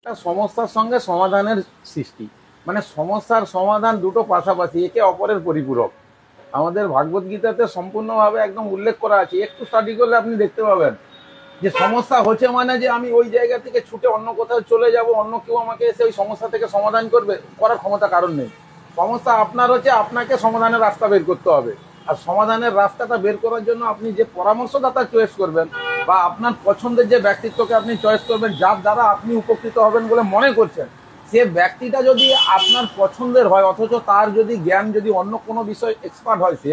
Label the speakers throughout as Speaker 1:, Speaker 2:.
Speaker 1: একটা সমস্যার সঙ্গে সমাধানের সৃষ্টি, মানে সমস্যার সমাধান দুটো পাশাপাশি, একে অপরের পরিপূরক। আমাদের ভাগবত গীতাতে সম্পূর্ণভাবে একদম উল্লেখ করা আছে, একটু স্টাডি করলে আপনি দেখতে পাবেন যে সমস্যা হচ্ছে মানে যে আমি ওই জায়গা থেকে ছুটে অন্য কোথাও চলে যাব, অন্য কেউ আমাকে এসে ওই সমস্যা থেকে সমাধান করবে, করার ক্ষমতা কারণ নেই। সমস্যা আপনার হচ্ছে, আপনাকে সমাধানের রাস্তা বের করতে হবে। আর সমাধানের রাস্তাটা বের করার জন্য আপনি যে পরামর্শদাতা চয়েস করবেন বা আপনার পছন্দের যে ব্যক্তিত্বকে আপনি চয়েস করবেন, যার দ্বারা আপনি উপকৃত হবেন বলে মনে করছেন, সে ব্যক্তিটা যদি আপনার পছন্দের হয় অথচ তার যদি জ্ঞান যদি অন্য কোনো বিষয় এক্সপার্ট হয় সে,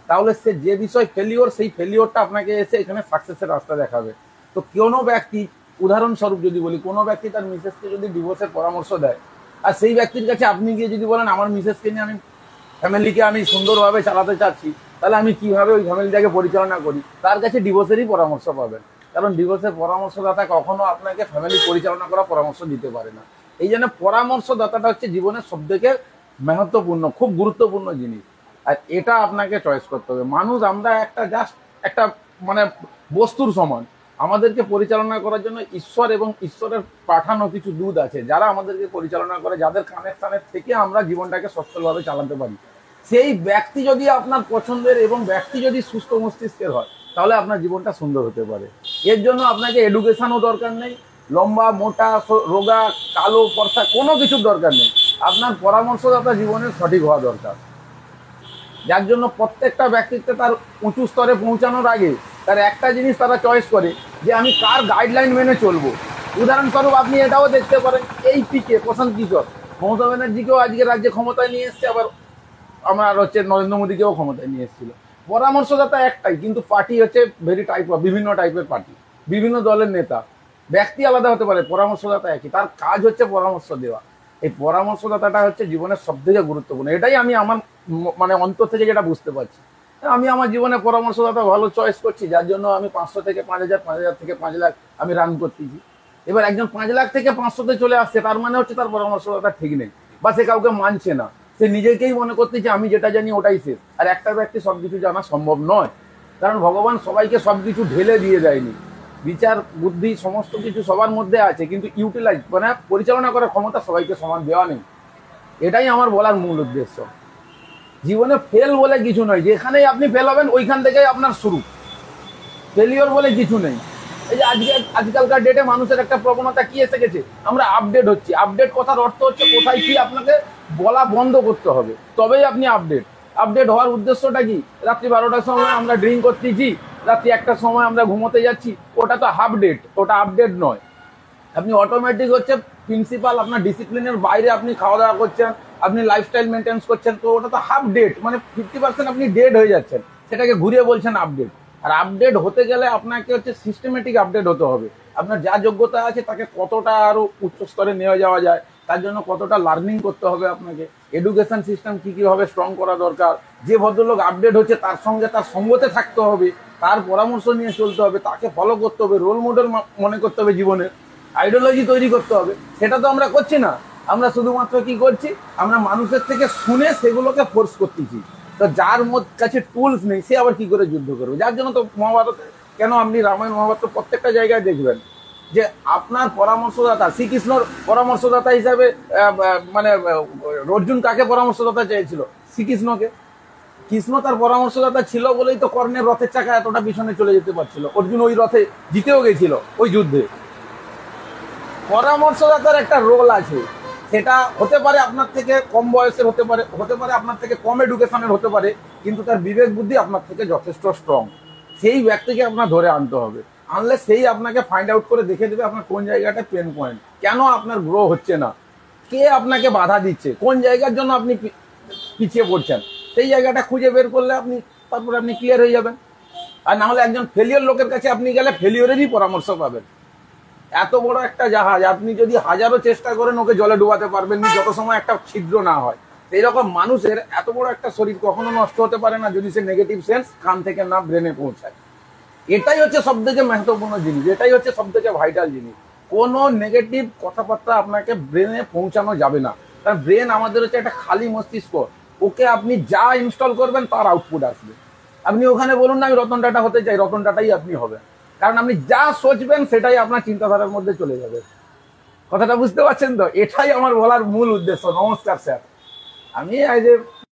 Speaker 1: তাহলে সে যে বিষয় ফেলিওর, সেই ফেলিওরটা আপনাকে এসে এখানে সাকসেসের রাস্তা দেখাবে। তো কোনো ব্যক্তি, উদাহরণস্বরূপ যদি বলি, কোনো ব্যক্তি তার মিসেসকে যদি ডিভোর্সের পরামর্শ দেয়, আর সেই ব্যক্তির কাছে আপনি গিয়ে যদি বলেন আমার মিসেসকে নিয়ে আমি ফ্যামিলিকে আমি সুন্দরভাবে চালাতে চাচ্ছি, তাহলে আমি কিভাবে ওই ফ্যামিলিটাকে পরিচালনা করি, তার কাছে ডিভোর্সেরই পরামর্শ পাবেন। কারণ ডিভোর্সের পরামর্শদাতা কখনো আপনাকে ফ্যামিলি পরিচালনা করার পরামর্শ দিতে পারে না। এই জন্য পরামর্শদাতাটা হচ্ছে জীবনের সব থেকে महत्वपूर्ण, খুব গুরুত্বপূর্ণ জিনিস। আর এটা আপনাকে চয়েস করতে হবে। মানুষ আমরা একটা জাস্ট একটা মানে বস্তুর সমান। আমাদেরকে পরিচালনা করার জন্য ঈশ্বর এবং ঈশ্বরের পাঠানো কিছু দূত আছে যারা আমাদেরকে পরিচালনা করে, যাদের কানেকশনের থেকে আমরা জীবনটাকে সচ্ছলভাবে চালাতে পারি। সেই ব্যক্তি যদি আপনার পছন্দের এবং ব্যক্তি যদি সুস্থ মস্তিষ্কের হয়, তাহলে আপনার জীবনটা সুন্দর হতে পারে। এর জন্য আপনাকে এডুকেশনও দরকার নেই, লম্বা মোটা রোগা কালো ফর্সা কোনো কিছুর দরকার নেই। আপনার পরামর্শদাতা জীবনের সঠিক হওয়া দরকার। যার জন্য প্রত্যেকটা ব্যক্তিত্বে তার উঁচু স্তরে পৌঁছানোর আগে তার একটা জিনিস তারা চয়েস করে যে আমি কার গাইডলাইন মেনে চলবো। উদাহরণস্বরূপ আপনি এটাও দেখতে পারেন, এই পিকে প্রশান্ত কিশোর মমতা ব্যানার্জিকেও আজকে রাজ্যে ক্ষমতায় নিয়ে এসছে, আবার আমার হচ্ছে নরেন্দ্র মোদীকেও ক্ষমতায় নিয়ে এসেছিল। পরামর্শদাতা একটাই, কিন্তু পার্টি হচ্ছে ভেরি টাইপ অফ, বিভিন্ন টাইপের পার্টি, বিভিন্ন দলের নেতা। ব্যক্তি আলাদা হতে পারে, পরামর্শদাতা একই, তার কাজ হচ্ছে পরামর্শ দেওয়া। এই পরামর্শদাতাটা হচ্ছে জীবনের সব থেকে গুরুত্বপূর্ণ। এটাই আমি আমার মানে অন্তর থেকে যেটা বুঝতে পারছি। আমি আমার জীবনে পরামর্শদাতা ভালো চয়েস করছি, যার জন্য আমি 500 থেকে 5000, 5000 থেকে 5 লাখ আমি রান করতেছি। এবার একজন 5 লাখ থেকে 500-তে চলে আসছে, তার মানে হচ্ছে তার পরামর্শদাতা ঠিক নেই, বা সে কাউকে মানছে না। সে নিজেকেই মনে করতেছে আমি যেটা জানি ওটাই শেষ। আর একটা ব্যক্তি সবকিছু জানা সম্ভব নয়, কারণ ভগবান সবাইকে সবকিছু ঢেলে দিয়ে দেয়নি। বিচার বুদ্ধি সমস্ত কিছু সবার মধ্যে আছে, কিন্তু ইউটিলাইজ মানে পরিচালনা করার ক্ষমতা সবাইকে সমান দেওয়া নেই। এটাই আমার বলার মূল উদ্দেশ্য। জীবনে ফেল বলে কিছু নয়, যেখানেই আপনি ফেল হবেন ওইখান থেকেই আপনার শুরু। ফেলিওর বলে কিছু নেই। এই যে আজকালকার ডেটে মানুষের একটা প্রবণতা কি এসে গেছে, আমরা আপডেট হচ্ছি। আপডেট কথার অর্থ হচ্ছে কোথায় কি আপনাকে বলা বন্ধ করতে হবে, তবেই আপনি আপডেট। আপডেট হওয়ার উদ্দেশ্যটা কি? রাত্রি 12টার সময় আমরা ড্রিঙ্ক করতেছি, রাত্রি 1টার সময় আমরা ঘুমোতে যাচ্ছি, ওটা তো হাফ ডেট, ওটা আপডেট নয়। আপনি অটোমেটিক হচ্ছে প্রিন্সিপাল, আপনার ডিসিপ্লিনের বাইরে আপনি খাওয়া দাওয়া করছেন, আপনি লাইফস্টাইল মেনটেন্স করছেন, তো ওটা তো হাফ ডেট, মানে 50% আপনি ডেড হয়ে যাচ্ছেন। সেটাকে ঘুরিয়ে বলছেন আপডেট। আর আপডেট হতে গেলে আপনাকে হচ্ছে সিস্টেমেটিক আপডেট হতে হবে। আপনার যা যোগ্যতা আছে তাকে কতটা আরো উচ্চ স্তরে নিয়ে যাওয়া যায়, তার জন্য কতটা লার্নিং করতে হবে আপনাকে, এডুকেশন সিস্টেম কি কিভাবে স্ট্রং করা দরকার। যে ভদ্রলোক আপডেট হচ্ছে তার সঙ্গে তার সঙ্গতে থাকতে হবে, তার পরামর্শ নিয়ে চলতে হবে, তাকে ফলো করতে হবে, রোল মডেল মনে করতে হবে, জীবনের আইডিওলজি তৈরি করতে হবে। সেটা তো আমরা করছি না। আমরা শুধুমাত্র কি করছি, আমরা মানুষের থেকে শুনে সেগুলোকে ফোর্স করতেছি। তো যার কাছে টুলস নেই সে আবার কি করে যুদ্ধ করবে? যার জন্য তো মহাভারত, কেন আপনি রামায়ণ মহাভারত প্রত্যেকটা জায়গায় দেখবেন যে আপনার পরামর্শদাতা, শ্রীকৃষ্ণর পরামর্শদাতা হিসাবে মানে অর্জুন কাকে পরামর্শদাতা চেয়েছিল? শ্রীকৃষ্ণকে। কৃষ্ণ তার পরামর্শদাতা ছিল বলেই তো কর্ণের রথের চাকা এতটা পিছনে চলে যেতে পারছিল, অর্জুন ওই রথে জিতেও গেছিল ওই যুদ্ধে। পরামর্শদাতার একটা রোল আছে, সেটা হতে পারে আপনার থেকে কম বয়সের, হতে পারে আপনার থেকে কম এডুকেশনের হতে পারে, কিন্তু তার বিবেক বুদ্ধি আপনার থেকে যথেষ্ট স্ট্রং। সেই ব্যক্তিকে আপনার ধরে আনতে হবে। আনলে সেই আপনাকে ফাইন্ড আউট করে দেখে দেবে আপনার কোন জায়গাটা পেন পয়েন্ট, কেন আপনার গ্রো হচ্ছে না, কে আপনাকে বাধা দিচ্ছে, কোন জায়গার জন্য আপনি পিছিয়ে পড়ছেন। সেই জায়গাটা খুঁজে বের করলে আপনি তারপরে আপনি ক্লিয়ার হয়ে যাবেন। আর না হলে একজন ফেলিওর লোকের কাছে আপনি গেলে ফেলিওরেরই পরামর্শ পাবেন। এত বড় একটা জাহাজ আপনি যদি হাজারো চেষ্টা করেন ওকে জলে ডুবাতে পারবেন না যত সময় একটা ছিদ্র না হয়। সেই রকম মানুষের এত বড় একটা শরীর কখনো নষ্ট হতে পারে না যদি সে নেগেটিভ সেন্স কান থেকে না ব্রেনে পৌঁছায়। এটাই হচ্ছে সব থেকে महत्वपूर्ण জিনিস, এটাই হচ্ছে সব থেকে ভাইটাল জিনিস। কোনো নেগেটিভ কথাবার্তা আপনাকে ব্রেনে পৌঁছানো যাবে না। কারণ ব্রেন আমাদের হচ্ছে একটা খালি মস্তিষ্ক, ওকে আপনি যা ইনস্টল করবেন তার আউটপুট আসবে। আপনি ওখানে বলুন না আমি রতন টাটা হতে চাই, রতন টাটাই আপনি হবেন। কারণ আপনি যা সোচবেন সেটাই আপনার চিন্তাধারার মধ্যে চলে যাবে। কথাটা বুঝতে পারছেন তো? এটাই আমার বলার মূল উদ্দেশ্য। নমস্কার স্যার। আমি এই যে